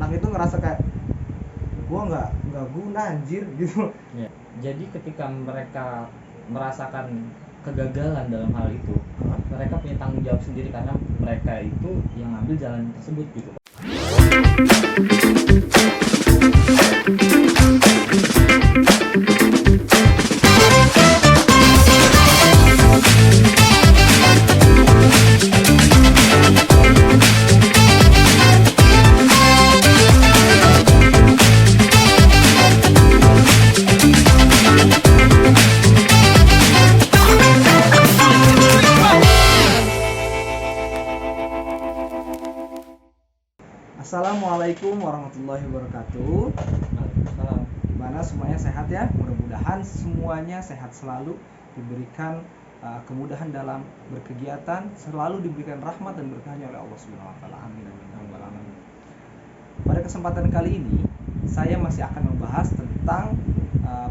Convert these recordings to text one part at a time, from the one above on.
anak itu ngerasa kayak gua nggak guna anjir gitu. Ya. Jadi ketika mereka merasakan kegagalan dalam hal itu, mereka punya tanggung jawab sendiri karena mereka itu yang ngambil jalan tersebut gitu. Assalamualaikum warahmatullahi wabarakatuh. Waalaikumsalam. Gimana semuanya sehat ya? Mudah-mudahan semuanya sehat selalu, diberikan kemudahan dalam berkegiatan, selalu diberikan rahmat dan berkahnya oleh Allah Subhanahu wa taala. Amin amin ya rabbal alamin. Pada kesempatan kali ini saya masih akan membahas tentang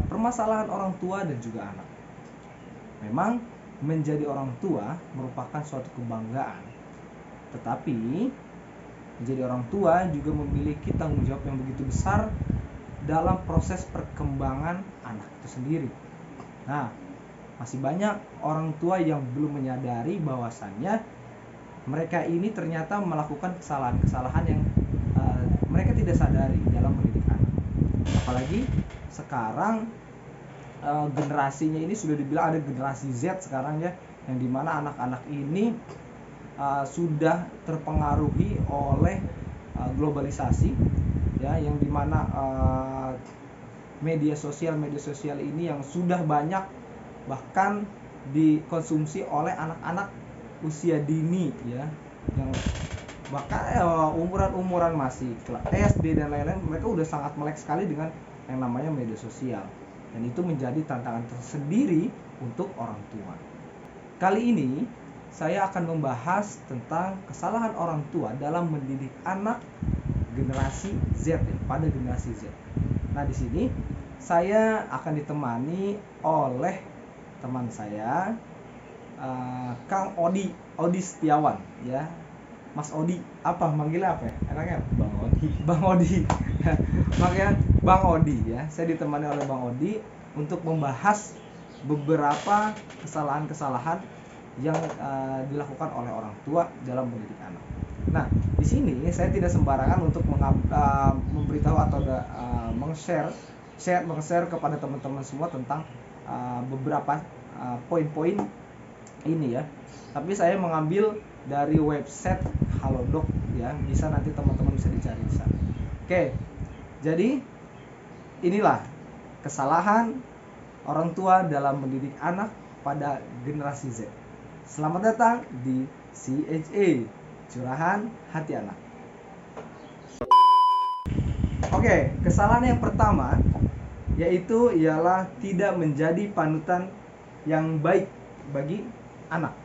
permasalahan orang tua dan juga anak. Memang menjadi orang tua merupakan suatu kebanggaan. Tetapi menjadi orang tua juga memiliki tanggung jawab yang begitu besar dalam proses perkembangan anak itu sendiri. Nah, masih banyak orang tua yang belum menyadari bahwasannya mereka ini ternyata melakukan kesalahan-kesalahan yang mereka tidak sadari dalam mendidik anak. Apalagi sekarang generasinya ini sudah dibilang ada generasi Z sekarang ya, yang dimana anak-anak ini sudah terpengaruhi oleh globalisasi ya, yang dimana media sosial ini yang sudah banyak bahkan dikonsumsi oleh anak-anak usia dini ya, yang bahkan umuran masih SD dan lain-lain, mereka udah sangat melek sekali dengan yang namanya media sosial, dan itu menjadi tantangan tersendiri untuk orang tua. Kali ini saya akan membahas tentang kesalahan orang tua dalam mendidik anak generasi Z ya, pada generasi Z. Nah, di sini saya akan ditemani oleh teman saya, Kang Odi Setiawan ya. Mas Odi, apa manggilnya apa ya? Enaknya Bang Odi. Makanya Bang Odi ya. Saya ditemani oleh Bang Odi untuk membahas beberapa kesalahan-kesalahan yang dilakukan oleh orang tua dalam mendidik anak. Nah, di sini saya tidak sembarangan untuk memberitahu atau meng-share kepada teman-teman semua tentang beberapa poin-poin ini ya. Tapi saya mengambil dari website Halodoc ya, bisa nanti teman-teman bisa dicari di sana. Oke. Jadi inilah kesalahan orang tua dalam mendidik anak pada generasi Z. Selamat datang di CHA, Curahan Hati Anak. Oke, kesalahan yang pertama yaitu ialah tidak menjadi panutan yang baik bagi anak.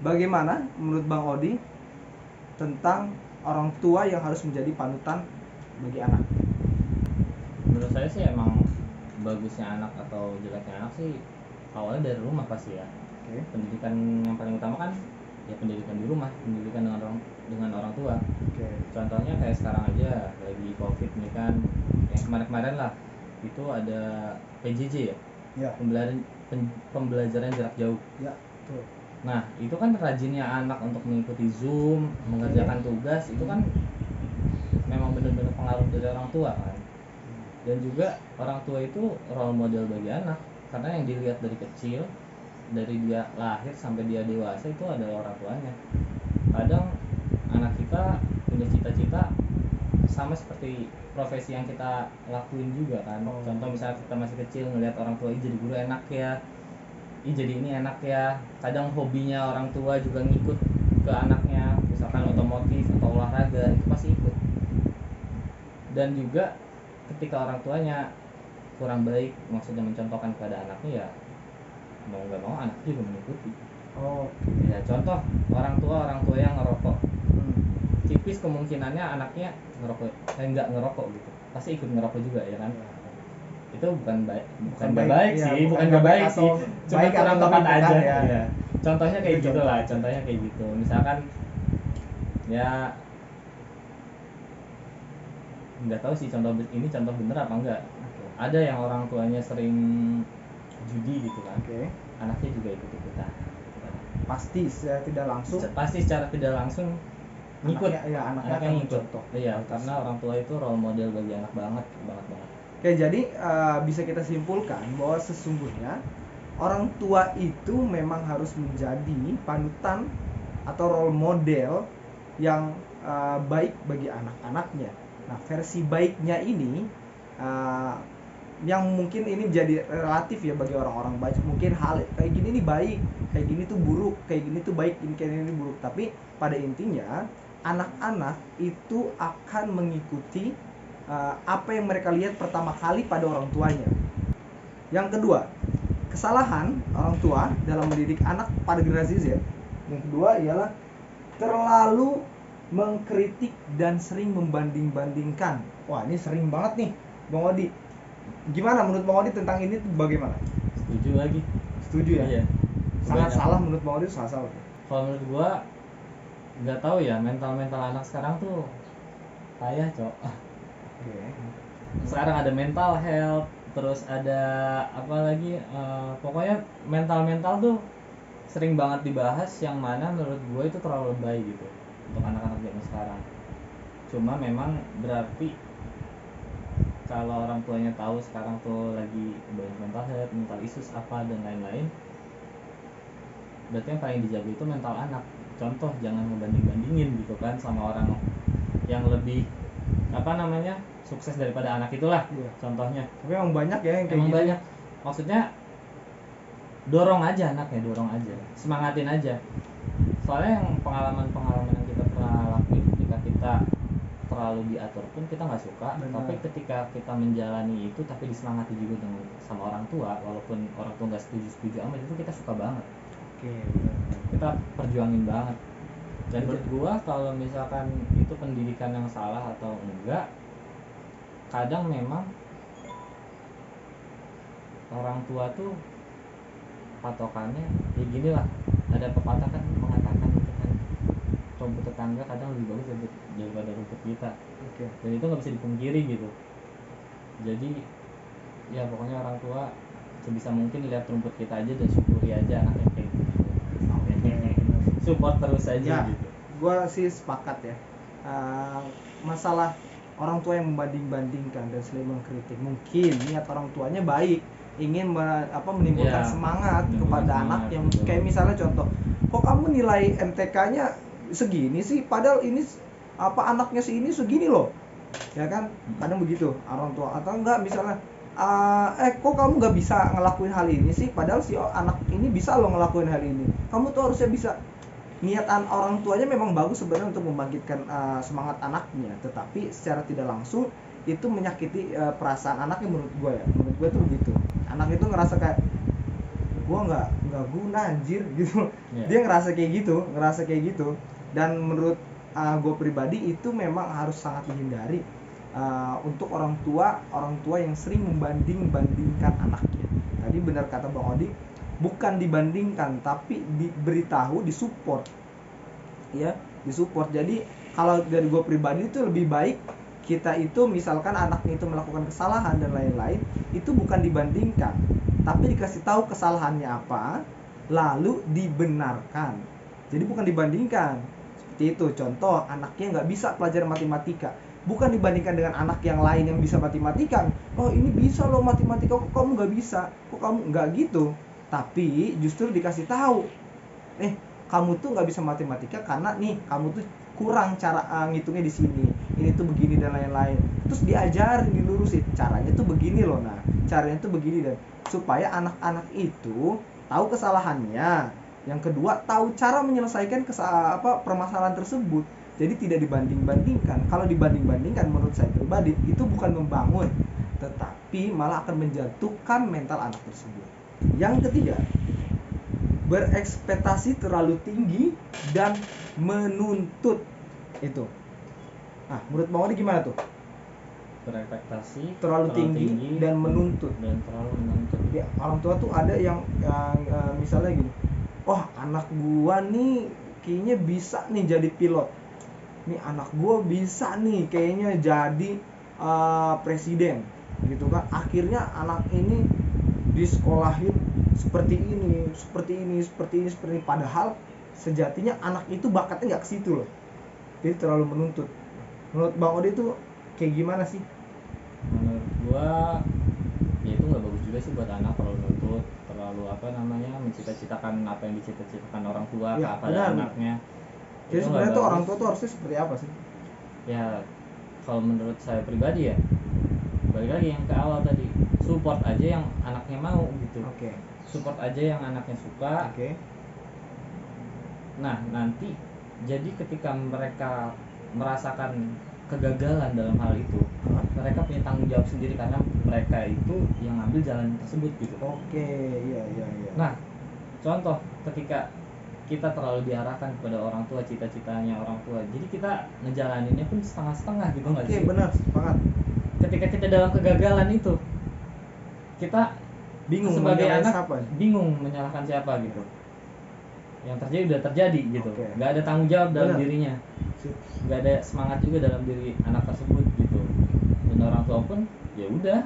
Bagaimana menurut Bang Odi tentang orang tua yang harus menjadi panutan bagi anak? Menurut saya sih emang bagusnya anak atau jeleknya anak sih awalnya dari rumah pasti ya. Oke. Pendidikan yang paling utama kan ya pendidikan di rumah, pendidikan dengan orang tua. Oke. Contohnya kayak sekarang aja lagi COVID nih kan, yang kemarin lah itu ada PJJ ya, Ya. pembelajaran jarak jauh. Ya, betul. Nah itu kan rajinnya anak untuk mengikuti Zoom, mengerjakan tugas, itu kan memang benar-benar pengaruh dari orang tua kan. Dan juga orang tua itu role model bagi anak, karena yang dilihat dari kecil, dari dia lahir sampai dia dewasa itu adalah orang tuanya. Kadang anak kita punya cita-cita sama seperti profesi yang kita lakuin juga kan. Contoh misalnya kita masih kecil ngelihat orang tua jadi guru enak ya, jadi ini enak ya. Kadang hobinya orang tua juga ngikut ke anaknya, misalkan otomotif atau olahraga, itu pasti ikut. Dan juga ketika orang tuanya kurang baik, maksudnya mencontohkan kepada anaknya, ya mau nggak mau anak juga mengikuti. Ya contoh orang tua yang ngerokok, tipis kemungkinannya anaknya nggak ngerokok gitu, pasti ikut ngerokok juga ya kan. Itu bukan baik sih, cuma kurang tepat aja ya. Contohnya kayak gitulah, contohnya kayak gitu. Misalkan ya nggak tahu sih ini contoh bener apa enggak. Oke. Ada yang orang tuanya sering judi gitu kan, Oke. anaknya juga ikut-ikutan. Pasti secara tidak langsung Pasti secara tidak langsung ngikut, anaknya akan ngikut. mencontoh. Iya, karena orang tua itu role model bagi anak banget. Oke, jadi bisa kita simpulkan bahwa sesungguhnya orang tua itu memang harus menjadi panutan atau role model yang baik bagi anak-anaknya. Nah, versi baiknya ini yang mungkin ini jadi relatif ya bagi orang-orang baik. Mungkin hal kayak gini nih baik, kayak gini tuh buruk, kayak gini tuh baik, kayak gini buruk. Tapi pada intinya anak-anak itu akan mengikuti apa yang mereka lihat pertama kali pada orang tuanya. Yang kedua, kesalahan orang tua dalam mendidik anak pada generasi Z. Yang kedua ialah terlalu mengkritik dan sering membanding-bandingkan. Wah, ini sering banget nih, Bang Odi. Gimana menurut Bang Odi tentang ini tuh bagaimana? Setuju lagi. Setuju ya? Iya. Sangat Banyak. salah menurut Bang Odi, salah. Kalau menurut gua nggak tahu ya, mental anak sekarang tuh payah, Cok. Oke. Sekarang ada mental health, terus ada apa lagi, pokoknya mental tuh sering banget dibahas, yang mana menurut gue itu terlalu lebay gitu untuk anak-anak zaman sekarang. Cuma memang berarti kalau orang tuanya tahu sekarang tuh lagi banyak mental health, mental issues apa dan lain-lain, berarti yang paling dijaga itu mental anak. Contoh, jangan ngebanding-bandingin gitu kan sama orang yang lebih sukses daripada anak itulah. Iya. Contohnya. Tapi emang banyak ya yang kayak Emang gitu. banyak. Maksudnya dorong aja anaknya, dorong aja, semangatin aja. Soalnya yang pengalaman yang kita pernah lakuin, ketika kita terlalu diatur pun kita nggak suka. Benar. Tapi ketika kita menjalani itu tapi disemangati juga sama orang tua, walaupun orang tua nggak setuju amat, itu kita suka banget. Oke, benar. Kita perjuangin banget. Dan menurut gua kalau misalkan itu pendidikan yang salah atau enggak, kadang memang orang tua tuh patokannya ya gini lah. Ada pepatah kan mengatakan gitu kan, rumput tetangga kadang lebih bagus daripada rumput kita. Oke. Dan itu nggak bisa dipungkiri gitu. Jadi ya pokoknya orang tua sebisa mungkin lihat rumput kita aja dan syukuri aja anaknya kayak gitu. Support terus aja Ya, gitu. gue sih sepakat ya. Masalah orang tua yang membanding-bandingkan dan sering mengkritik, mungkin niat orang tuanya baik, ingin menimbulkan Ya, semangat menimbulkan kepada semangat, anak yang betul. kayak misalnya contoh, kok kamu nilai MTK-nya segini sih, padahal ini anaknya si ini segini loh, ya kan? Kadang begitu orang tua. Atau enggak misalnya kok kamu nggak bisa ngelakuin hal ini sih, padahal si anak ini bisa loh ngelakuin hal ini, kamu tuh harusnya bisa. Niatan orang tuanya memang bagus sebenarnya untuk membangkitkan semangat anaknya, tetapi secara tidak langsung itu menyakiti perasaan anaknya menurut gue tuh begitu. Anak itu ngerasa kayak gue nggak guna anjir gitu. Yeah. Dia ngerasa kayak gitu, dan menurut gue pribadi itu memang harus sangat dihindari untuk orang tua yang sering membandingkan anaknya. Tadi benar kata Bang Odi, bukan dibandingkan tapi diberitahu, disupport ya, disupport. Jadi kalau dari gue pribadi itu lebih baik kita itu misalkan anaknya itu melakukan kesalahan dan lain-lain, itu bukan dibandingkan tapi dikasih tahu kesalahannya apa, lalu dibenarkan. Jadi bukan dibandingkan seperti itu. Contoh, anaknya nggak bisa pelajaran matematika, bukan dibandingkan dengan anak yang lain yang bisa matematika. Oh ini bisa loh matematika, kok kamu nggak bisa, kok kamu nggak gitu. Tapi justru dikasih tahu, kamu tuh nggak bisa matematika karena nih kamu tuh kurang cara ngitungnya di sini, ini tuh begini dan lain-lain. Terus diajarin, dilurusin, caranya tuh begini loh. Nah, caranya tuh begini, dan supaya anak-anak itu tahu kesalahannya. Yang kedua, tahu cara menyelesaikan permasalahan tersebut. Jadi tidak dibanding-bandingkan. Kalau dibanding-bandingkan menurut saya pribadi itu bukan membangun, tetapi malah akan menjatuhkan mental anak tersebut. Yang ketiga, berekspektasi terlalu tinggi dan menuntut itu. Nah, menurut Bang Odi gimana tuh? Berekspektasi terlalu tinggi dan menuntut. Ya, orang tua tuh ada yang misalnya gini, wah anak gua nih kayaknya bisa nih jadi pilot, nih anak gua bisa nih kayaknya jadi presiden gitu kan, akhirnya anak ini disekolahin seperti ini, seperti ini, padahal sejatinya anak itu bakatnya nggak ke situ loh. Jadi terlalu menuntut. Menurut Bang Odi itu kayak gimana sih? Menurut gua ya itu nggak bagus juga sih buat anak kalau nuntut terlalu mencita-citakan apa yang dicita-citakan orang tua Ya, kepada benar. anaknya. Jadi Itu sebenarnya nggak tuh orang bagus. tua tuh harusnya seperti apa sih? Ya kalau menurut saya pribadi ya, balik lagi yang ke awal tadi, support aja yang anaknya mau gitu. Oke. Support aja yang anaknya suka. Oke. Nah nanti jadi ketika mereka merasakan kegagalan dalam hal itu, mereka punya tanggung jawab sendiri karena mereka itu yang ngambil jalan tersebut gitu. Oke, iya. Nah contoh ketika kita terlalu diarahkan kepada orang tua, cita-citanya orang tua, jadi kita ngejalaninnya pun setengah-setengah gitu nggak Oke, sih? benar banget. Ketika kita dalam kegagalan itu, kita Bingung sebagai menyalahin anak siapa ya? bingung menyalahkan siapa gitu. Yang terjadi udah terjadi gitu. Oke. Nggak ada tanggung jawab dalam Benar. dirinya, Sip. nggak ada semangat juga dalam diri anak tersebut gitu. Dan orang tua pun ya udah,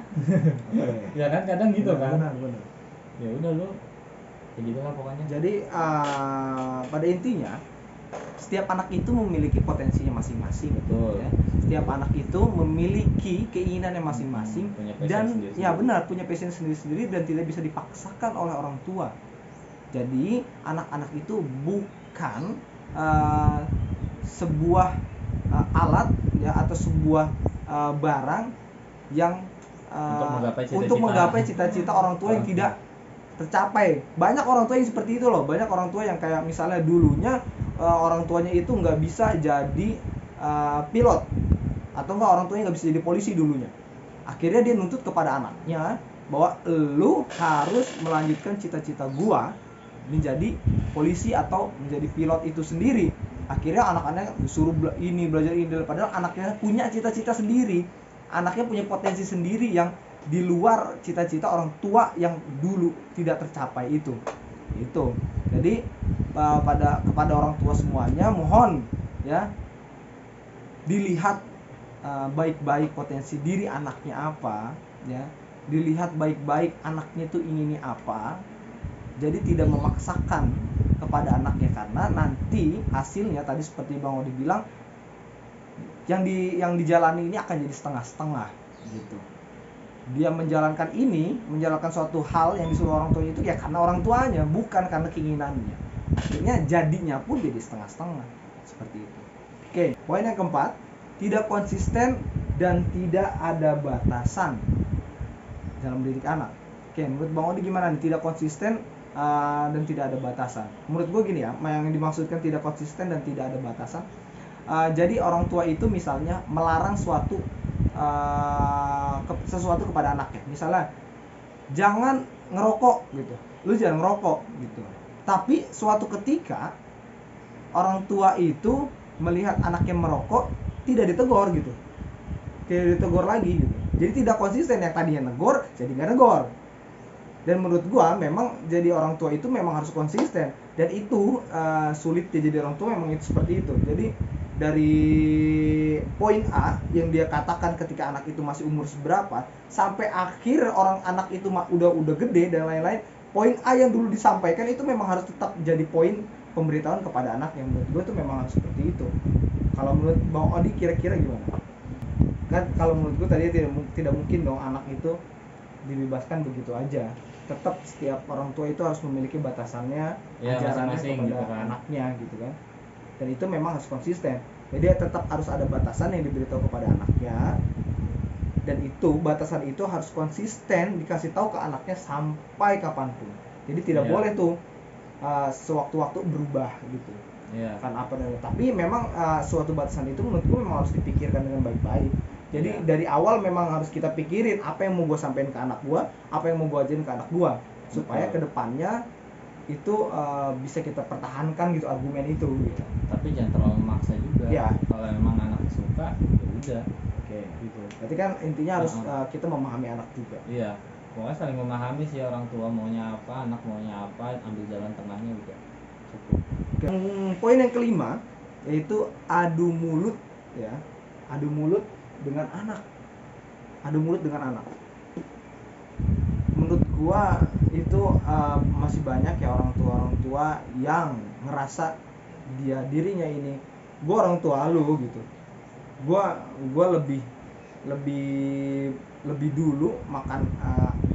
Oke. ya kan kadang gitu kan. Benar. Ya udah lu kayak gitu lah pokoknya. Jadi pada intinya setiap anak itu memiliki potensinya masing-masing. Betul. Ya. Setiap anak itu memiliki keinginannya masing-masing Punya passion dan sendiri-sendiri. ya benar, punya passion sendiri-sendiri dan tidak bisa dipaksakan oleh orang tua. Jadi anak-anak itu bukan sebuah alat ya atau sebuah barang yang untuk menggapai cita-cita orang tua yang tidak tercapai. Banyak orang tua yang seperti itu loh. Banyak orang tua yang kayak misalnya dulunya orang tuanya itu nggak bisa jadi pilot atau enggak orang tuanya nggak bisa jadi polisi dulunya. Akhirnya dia nuntut kepada anaknya bahwa lu harus melanjutkan cita-cita gua menjadi polisi atau menjadi pilot itu sendiri. Akhirnya anak-anaknya disuruh belajar ini, padahal anaknya punya cita-cita sendiri. Anaknya punya potensi sendiri yang di luar cita-cita orang tua yang dulu tidak tercapai itu. Jadi kepada orang tua semuanya mohon ya dilihat baik-baik potensi diri anaknya apa ya. Dilihat baik-baik anaknya itu inginnya apa. Jadi tidak memaksakan kepada anaknya karena nanti hasilnya tadi seperti Bang Odi bilang yang dijalani ini akan jadi setengah-setengah gitu. Dia menjalankan suatu hal yang disuruh orang tuanya itu ya karena orang tuanya, bukan karena keinginannya. Akhirnya jadinya pun jadi setengah-setengah seperti itu. Oke, poin yang keempat, tidak konsisten dan tidak ada batasan dalam mendidik anak. Oke, menurut Bang Odi gimana nih? Tidak konsisten dan tidak ada batasan. Menurut gue gini ya, yang dimaksudkan tidak konsisten dan tidak ada batasan. Jadi orang tua itu misalnya melarang sesuatu kepada anaknya. Misalnya jangan ngerokok gitu. Lu jangan ngerokok gitu. Tapi suatu ketika orang tua itu melihat anaknya merokok, tidak ditegur gitu. Tidak ditegur lagi gitu. Jadi tidak konsisten, yang tadinya negor jadi nggak negor. Dan menurut gua memang jadi orang tua itu memang harus konsisten, dan itu sulit jadi orang tua memang itu seperti itu. Jadi dari poin A yang dia katakan ketika anak itu masih umur seberapa sampai akhir orang anak itu udah gede dan lain-lain, poin A yang dulu disampaikan itu memang harus tetap jadi poin pemberitahuan kepada anak. Yang menurut gua itu memang harus seperti itu. Kalau menurut Bang Odi kira-kira gimana? Kan kalau menurut gua tadi tidak mungkin dong anak itu dibebaskan begitu aja. Tetap setiap orang tua itu harus memiliki batasannya, ya, ajarannya kepada gitu kan. anaknya gitu kan. Dan itu memang harus konsisten. Jadi tetap harus ada batasan yang diberitahu kepada anaknya. Dan itu batasan itu harus konsisten dikasih tahu ke anaknya sampai kapanpun. Jadi tidak boleh tuh sewaktu-waktu berubah gitu. Kan apa dan tapi memang suatu batasan itu menurutku memang harus dipikirkan dengan baik-baik. Jadi dari awal memang harus kita pikirin apa yang mau gue sampein ke anak gue, apa yang mau gue ajarin ke anak gue, supaya kedepannya itu bisa kita pertahankan gitu argumen itu gitu. Tapi jangan terlalu memaksa juga. Ya. Kalau memang anak suka, ya udah. Oke. Gitu. Berarti kan intinya harus kita memahami anak juga. Iya. Pokoknya saling memahami sih, orang tua maunya apa, anak maunya apa, ambil jalan tengahnya udah cukup. Poin yang kelima yaitu adu mulut ya. Adu mulut dengan anak. adu mulut dengan anak. Menurut gua itu masih banyak ya orang tua yang ngerasa dirinya ini, gua orang tua lu gitu. Gua lebih dulu makan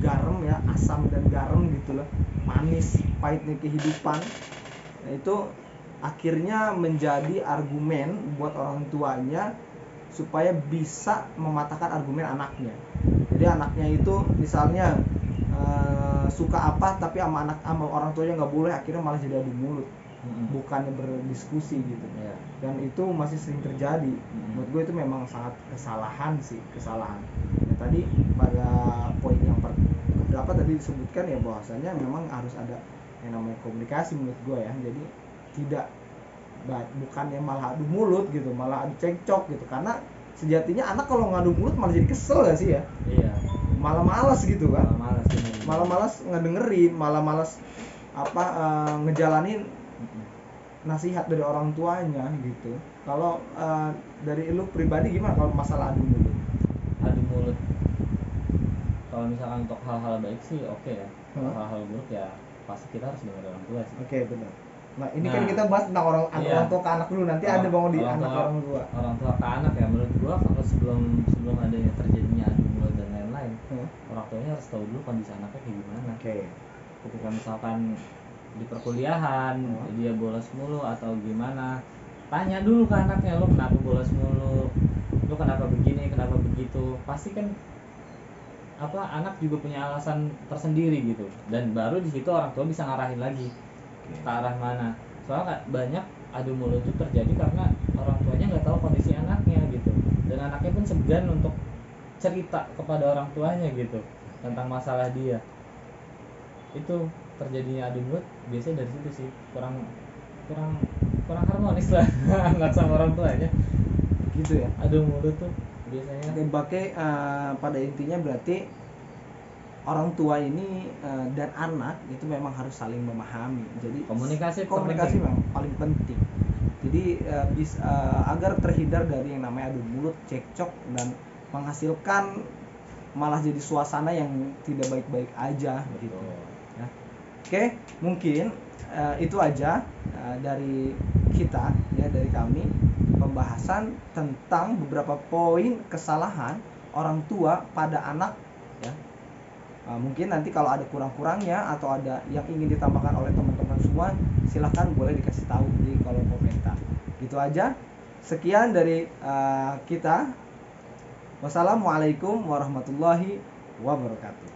garam ya, asam dan garam gitu loh, manis pahitnya kehidupan. Nah, itu akhirnya menjadi argumen buat orang tuanya supaya bisa mematahkan argumen anaknya. Jadi anaknya itu misalnya suka apa tapi sama orang tuanya nggak boleh, akhirnya malah jadi adu mulut, bukannya berdiskusi gitu. Dan itu masih sering terjadi. Menurut gue itu memang sangat kesalahan. Ya, tadi pada poin yang berapa tadi disebutkan ya, bahwasanya memang harus ada yang namanya komunikasi menurut gue ya. Jadi tidak, bukannya malah adu mulut gitu, malah adu cekcok gitu. Karena sejatinya anak kalau ngadu mulut malah jadi kesel gak sih ya? Iya. Malah malas gitu kan? Malah malas ngedengerin, malah malas ngejalanin nasihat dari orang tuanya gitu. Kalau dari lu pribadi gimana kalau masalah adu mulut? Adu mulut, kalau misalkan untuk hal-hal baik sih oke ya. Kalau hal-hal buruk ya pasti kita harus dengar orang tua sih. Oke, benar. Nah, ini kan kita bahas tentang orang tua ke anak dulu, nanti ada mau di anak orang tua. Orang tua ke anak ya, menurut gua kalau sebelum adanya terjadinya adu mulut dan lain-lain, orang tuanya harus tahu dulu kondisi anaknya kayak gimana. Ketika misalkan di perkuliahan dia bolos mulu atau gimana, tanya dulu ke anaknya, lo kenapa bolos mulu, lo kenapa begini, kenapa begitu. Pasti kan anak juga punya alasan tersendiri gitu, dan baru di situ orang tua bisa ngarahin lagi ke arah mana. Soalnya banyak adu mulut itu terjadi karena orang tuanya nggak tahu kondisi anaknya gitu, dan anaknya pun segan untuk cerita kepada orang tuanya gitu tentang masalah dia. Itu terjadinya adu mulut biasanya dari situ sih, kurang harmonis lah anak sama orang tuanya gitu ya. Adu mulut tuh biasanya pada intinya berarti orang tua ini dan anak itu memang harus saling memahami. Jadi komunikasi memang paling penting. Jadi agar terhindar dari yang namanya adu mulut, cekcok, dan menghasilkan malah jadi suasana yang tidak baik-baik aja gitu. Ya. Oke, mungkin itu aja dari kita ya, dari kami, pembahasan tentang beberapa poin kesalahan orang tua pada anak ya. Mungkin nanti kalau ada kurang-kurangnya atau ada yang ingin ditambahkan oleh teman-teman semua, silahkan boleh dikasih tahu di kolom komentar. Gitu aja. Sekian dari kita. Wassalamualaikum warahmatullahi wabarakatuh.